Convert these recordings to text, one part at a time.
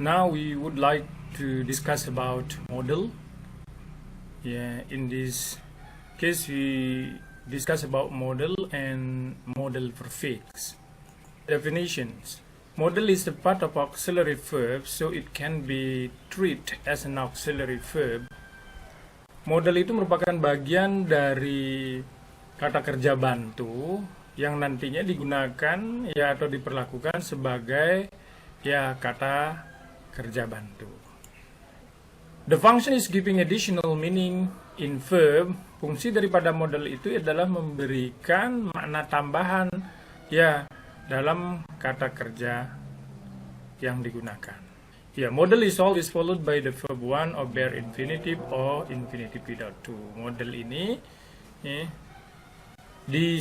Now we would like to discuss about model. In this case we discuss about model and model prefix. Definitions. Model is a part of auxiliary verb, so it can be treated as an auxiliary verb. Model itu merupakan bagian dari kata kerja bantu yang nantinya digunakan atau diperlakukan sebagai kata kerja bantu. The function is giving additional meaning in verb. Fungsi daripada model itu adalah memberikan makna tambahan dalam kata kerja yang digunakan. Model is always followed by the verb one or bare infinitive or infinitive without to. Model ini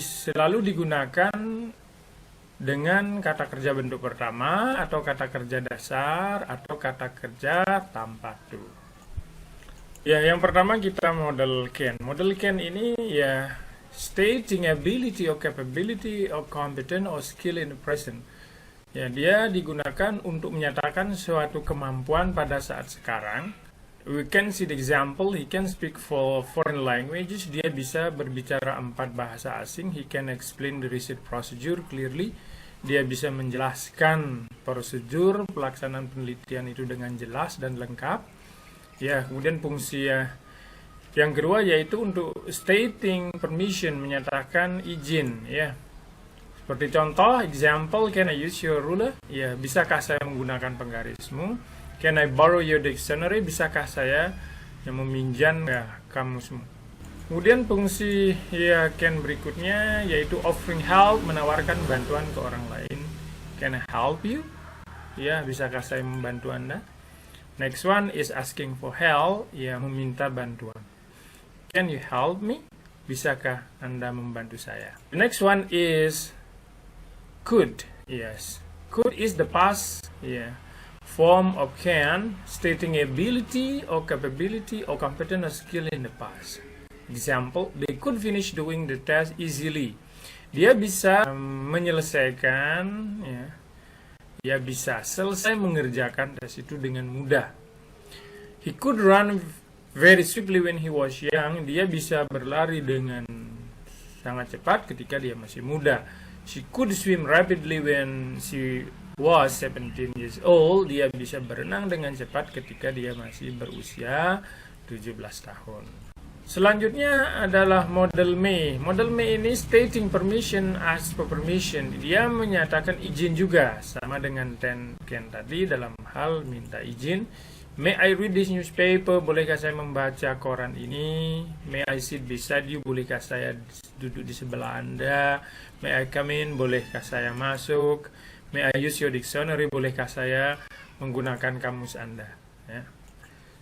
selalu digunakan dengan kata kerja bentuk pertama atau kata kerja dasar atau kata kerja tanpa to. Yang pertama kita model can. Model can ini stating ability or capability or competence or skill in the present. Dia digunakan untuk menyatakan suatu kemampuan pada saat sekarang. We can see the example. He can speak for foreign languages. Dia bisa berbicara 4 bahasa asing. He can explain the research procedure clearly. Dia bisa menjelaskan prosedur pelaksanaan penelitian itu dengan jelas dan lengkap. Kemudian fungsi yang kedua yaitu untuk stating permission, menyatakan izin. Seperti contoh, example, can I use your ruler? Bisakah saya menggunakan penggarismu? Can I borrow your dictionary? Bisakah saya meminjam kamusmu? Kemudian fungsi can berikutnya yaitu offering help, menawarkan bantuan ke orang lain. Can I help you? Bisakah saya membantu Anda? Next one is asking for help, meminta bantuan. Can you help me? Bisakah Anda membantu saya? The next one is could. Yes, could is the past form of can, stating ability or capability or competence or skill in the past. Example, they could finish doing the test easily. Dia bisa menyelesaikan, dia bisa selesai mengerjakan tes itu dengan mudah. He could run very swiftly when he was young. Dia bisa berlari dengan sangat cepat ketika dia masih muda. She could swim rapidly when she was 17 years old. Dia bisa berenang dengan cepat ketika dia masih berusia 17 tahun. Selanjutnya adalah model may. Model may ini stating permission, ask for permission. Dia menyatakan izin juga, sama dengan can tadi dalam hal minta izin. May I read this newspaper? Bolehkah saya membaca koran ini? May I sit beside you? Bolehkah saya duduk di sebelah Anda? May I come in? Bolehkah saya masuk? May I use your dictionary? Bolehkah saya menggunakan kamus Anda?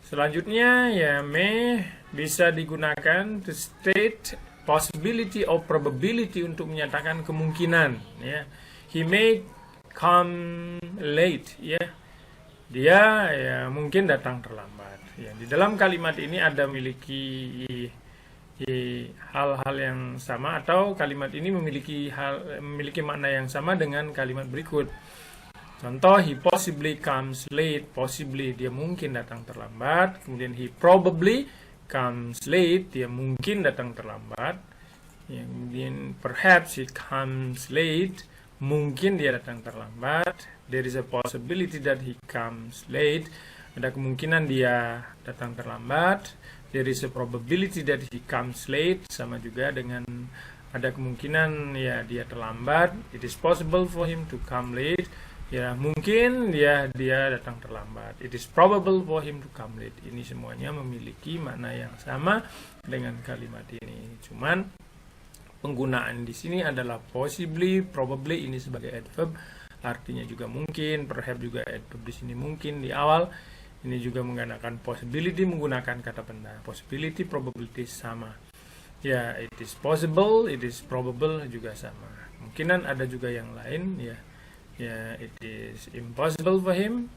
Selanjutnya may bisa digunakan to state possibility or probability, untuk menyatakan kemungkinan. He may come late. Dia mungkin datang terlambat. Di dalam kalimat ini ada memiliki hal-hal yang sama, atau kalimat ini memiliki makna yang sama dengan kalimat berikut. Contoh, he possibly comes late. Possibly, dia mungkin datang terlambat. Kemudian he probably comes late, dia mungkin datang terlambat. Kemudian perhaps he comes late, mungkin dia datang terlambat. There is a possibility that he comes late. Ada kemungkinan dia datang terlambat. There is a probability that he comes late, sama juga dengan ada kemungkinan dia terlambat. It is possible for him to come late. Mungkin dia datang terlambat. It is probable for him to come late. Ini semuanya memiliki makna yang sama dengan kalimat ini. Cuman penggunaan di sini adalah possibly, probably ini sebagai adverb, artinya juga mungkin. Perhaps juga adverb di sini mungkin di awal. Ini juga menggunakan possibility, menggunakan kata benda. Possibility, probability sama. It is possible, it is probable juga sama. Kemungkinan ada juga yang lain. It is impossible for him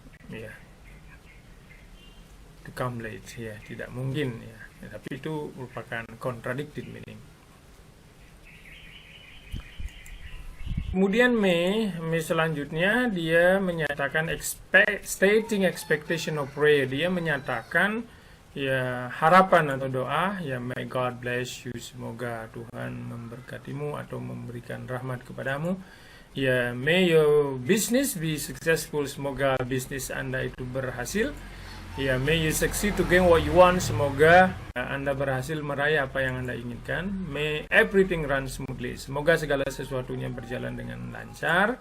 to come late. Tidak mungkin. Tapi itu merupakan contradicted meaning. Kemudian May selanjutnya dia menyatakan stating expectation of prayer. Dia menyatakan ya harapan atau doa, ya may God bless you, semoga Tuhan memberkatimu atau memberikan rahmat kepadamu. Ya, may your business be successful, semoga bisnis Anda itu berhasil. Ya, may you succeed to gain what you want, semoga Anda berhasil meraih apa yang Anda inginkan. May everything run smoothly, semoga segala sesuatunya berjalan dengan lancar.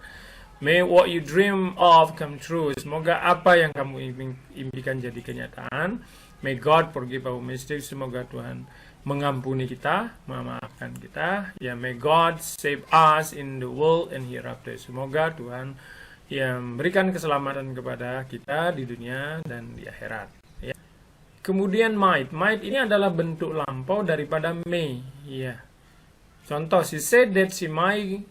May what you dream of come true, semoga apa yang kamu impikan jadi kenyataan. May God forgive our mistakes, semoga Tuhan mengampuni kita, memaafkan kita. Ya, may God save us in the world and hereafter, semoga Tuhan yang berikan keselamatan kepada kita di dunia dan di akhirat. Ya. Kemudian might ini adalah bentuk lampau daripada may. Ya. Contoh, she said that she might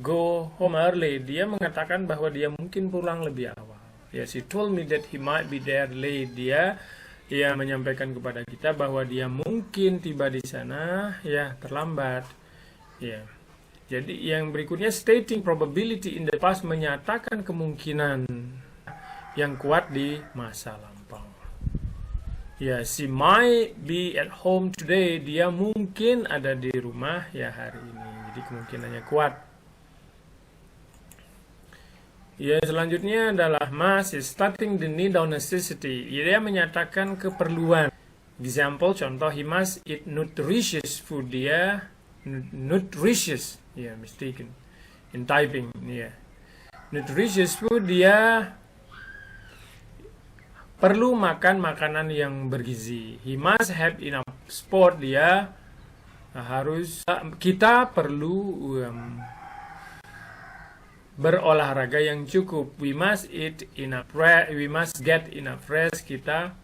go home early. Dia mengatakan bahwa dia mungkin pulang lebih awal. Ya, she told me that he might be there late. Dia menyampaikan kepada kita bahwa dia mungkin tiba di sana terlambat. Ya. Jadi yang berikutnya, stating probability in the past, menyatakan kemungkinan yang kuat di masa lampau. Ya, she might be at home today. Dia mungkin ada di rumah hari ini. Jadi kemungkinannya kuat. Ya, selanjutnya adalah must is stating the need or necessity. Dia menyatakan keperluan. Example, contoh, he must eat nutritious food. Dia nutritious, mistaken in typing. Nutritious food, dia perlu makan makanan yang bergizi. He must have enough sport. Dia kita perlu berolahraga yang cukup. We must eat enough rest. We must get enough rest. Kita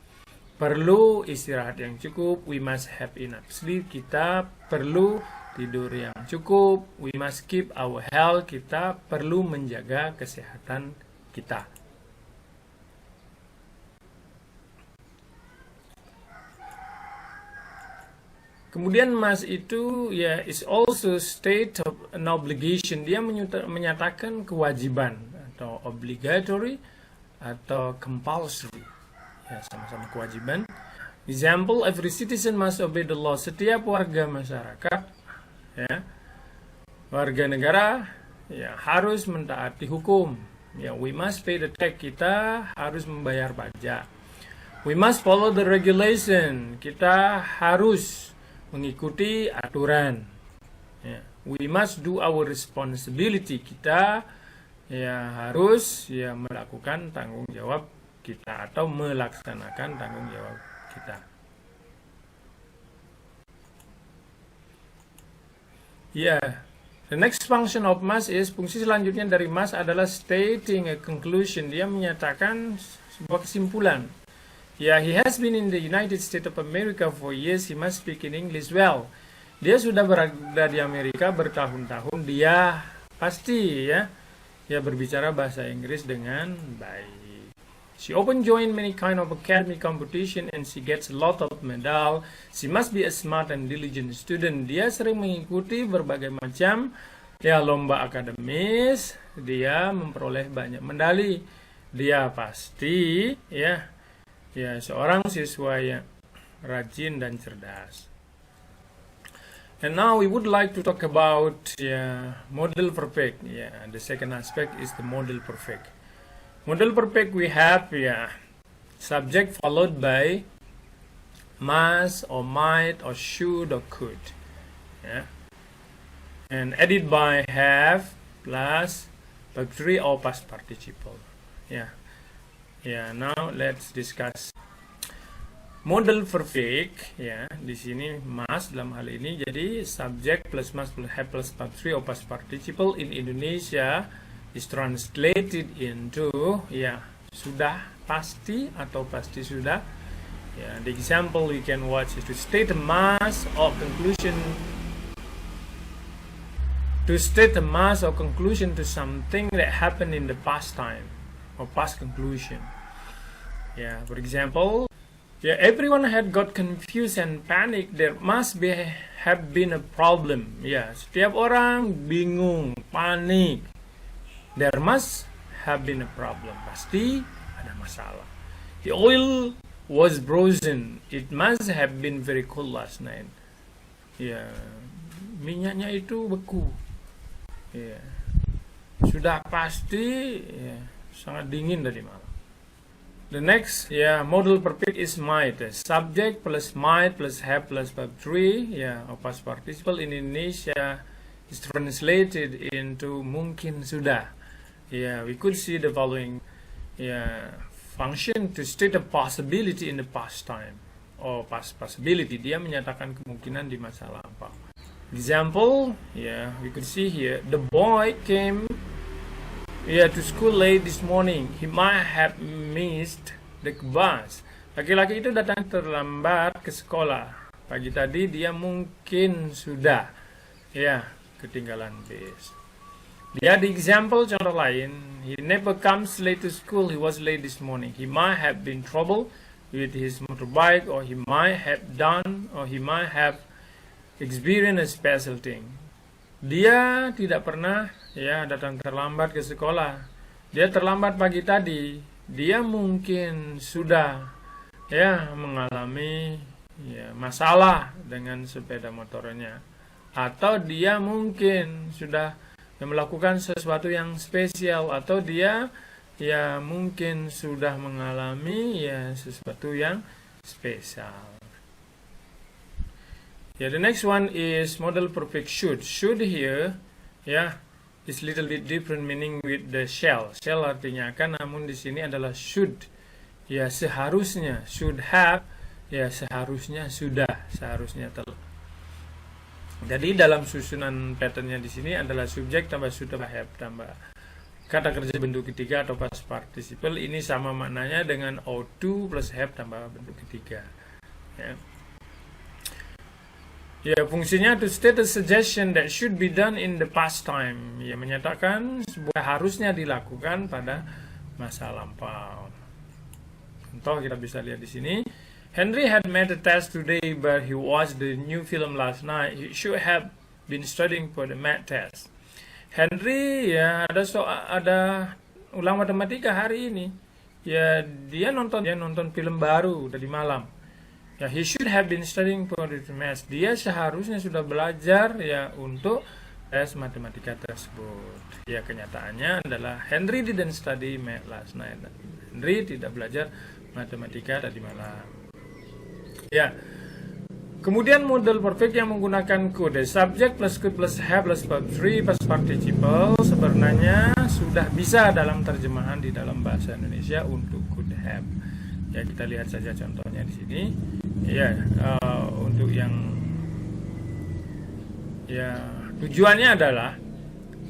perlu istirahat yang cukup. We must have enough sleep. Kita perlu tidur yang cukup. We must keep our health. Kita perlu menjaga kesehatan kita. Kemudian must itu is also state of an obligation. Dia menyatakan kewajiban atau obligatory atau compulsory. Sama-sama kewajiban. Example, every citizen must obey the law. Setiap warga masyarakat, warga negara harus mentaati hukum. We must pay the tax. Kita harus membayar pajak. We must follow the regulation. Kita harus mengikuti aturan. We must do our responsibility. Kita harus melakukan tanggung jawab kita atau melaksanakan tanggung jawab kita. The next function of must is, fungsi selanjutnya dari must adalah stating a conclusion. Dia menyatakan sebuah kesimpulan. He has been in the United States of America for years. He must speak in English well. Dia sudah berada di Amerika bertahun-tahun. Dia pasti berbicara bahasa Inggris dengan baik. She often join many kind of academic competition and she gets a lot of medal. She must be a smart and diligent student. Dia sering mengikuti berbagai macam lomba akademis. Dia memperoleh banyak medali. Dia pasti seorang siswa yang rajin dan cerdas. And now we would like to talk about model perfect. The second aspect is the model perfect. Model perfect, we have subject followed by must or might or should or could. And added by have plus verb 3 or past participle. Now let's discuss model perfect. Di sini must dalam hal ini jadi subject plus must plus have plus verb 3 or past participle in Indonesia is translated into sudah pasti atau pasti sudah. The example we can watch is to state a must or conclusion. To state a must or conclusion to something that happened in the past time or past conclusion. For example, everyone had got confused and panicked. There must have been a problem. Ya, setiap orang bingung, panik. There must have been a problem. Pasti ada masalah. The oil was frozen. It must have been very cold last night. Ya, minyaknya itu beku. Ya, sudah pasti ya, sangat dingin tadi malam. The next, model perfect is might. Subject plus might plus have plus verb 3, past participle in Indonesia is translated into mungkin sudah. We could see the following function to state a possibility in the past time or past possibility. Dia menyatakan kemungkinan di masa lampau. Example, we could see here, the boy came to school late this morning. He might have missed the bus. Laki-laki itu datang terlambat ke sekolah. Pagi tadi dia mungkin sudah ketinggalan bis. Dia di example contoh lain. He never comes late to school. He was late this morning. He might have been trouble with his motorbike, or he might have experienced a special thing. Dia tidak pernah datang terlambat ke sekolah. Dia terlambat pagi tadi. Dia mungkin sudah mengalami masalah dengan sepeda motornya, atau dia mungkin sudah melakukan sesuatu yang spesial, atau dia mungkin sudah mengalami sesuatu yang spesial. The next one is model perfect should. Should here, is little bit different meaning with the shall. Shall artinya akan, namun di sini adalah should. Seharusnya. Should have, seharusnya sudah, seharusnya telah. Jadi dalam susunan patternnya di sini adalah subjek tambah should tambah have tambah kata kerja bentuk ketiga atau past participle. Ini sama maknanya dengan ought to plus have tambah bentuk ketiga. Fungsinya to state a suggestion that should be done in the past time. Menyatakan sebuah harusnya dilakukan pada masa lampau. Contoh kita bisa lihat di sini. Henry had made a test today, but he watched the new film last night. He should have been studying for the math test. Henry ada ulang matematika hari ini. Dia nonton film baru tadi malam. He should have been studying for the math. Dia seharusnya sudah belajar untuk tes matematika tersebut. Kenyataannya adalah Henry didn't study math last night. Henry tidak belajar matematika tadi malam. Kemudian model perfect yang menggunakan could. Subject plus could plus have plus verb 3 past participle sebenarnya sudah bisa dalam terjemahan di dalam bahasa Indonesia untuk could have. Kita lihat saja contohnya di sini. Untuk yang tujuannya adalah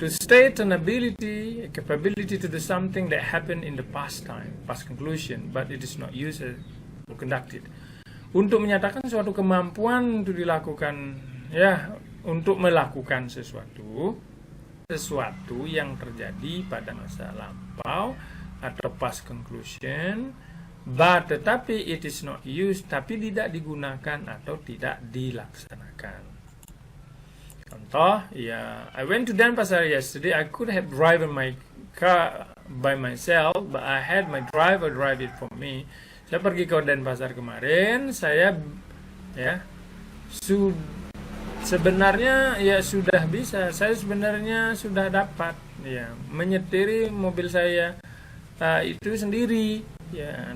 to state an ability, a capability to do something that happened in the past time, past conclusion, but it is not used or conducted. Untuk menyatakan suatu kemampuan untuk dilakukan, untuk melakukan sesuatu yang terjadi pada masa lampau atau past conclusion, tetapi it is not used, tapi tidak digunakan atau tidak dilaksanakan. Contoh, I went to Denpasar yesterday. I could have driven my car by myself, but I had my driver drive it for me. Saya pergi ke Denpasar kemarin. Saya sebenarnya sudah bisa. Saya sebenarnya sudah dapat menyetiri mobil saya itu sendiri.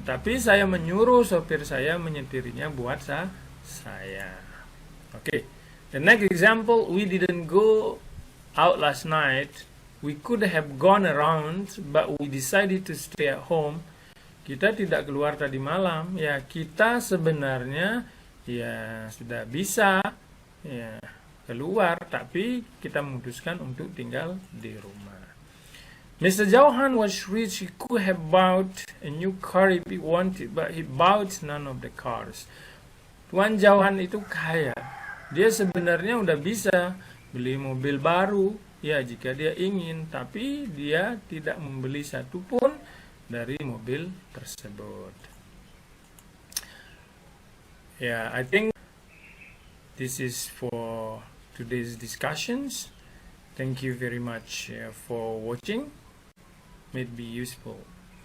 Tapi saya menyuruh sopir saya menyetirinya buat saya. The next example, we didn't go out last night. We could have gone around, but we decided to stay at home. Kita tidak keluar tadi malam. Kita sebenarnya sudah bisa keluar, tapi kita memutuskan untuk tinggal di rumah. Mr. Johan was rich. He could have bought a new car if he wanted, but he bought none of the cars. Tuan Johan itu kaya. Dia sebenarnya udah bisa beli mobil baru, jika dia ingin, tapi dia tidak membeli satupun dari mobil tersebut. I think this is for today's discussions. Thank you very much for watching. May it be useful.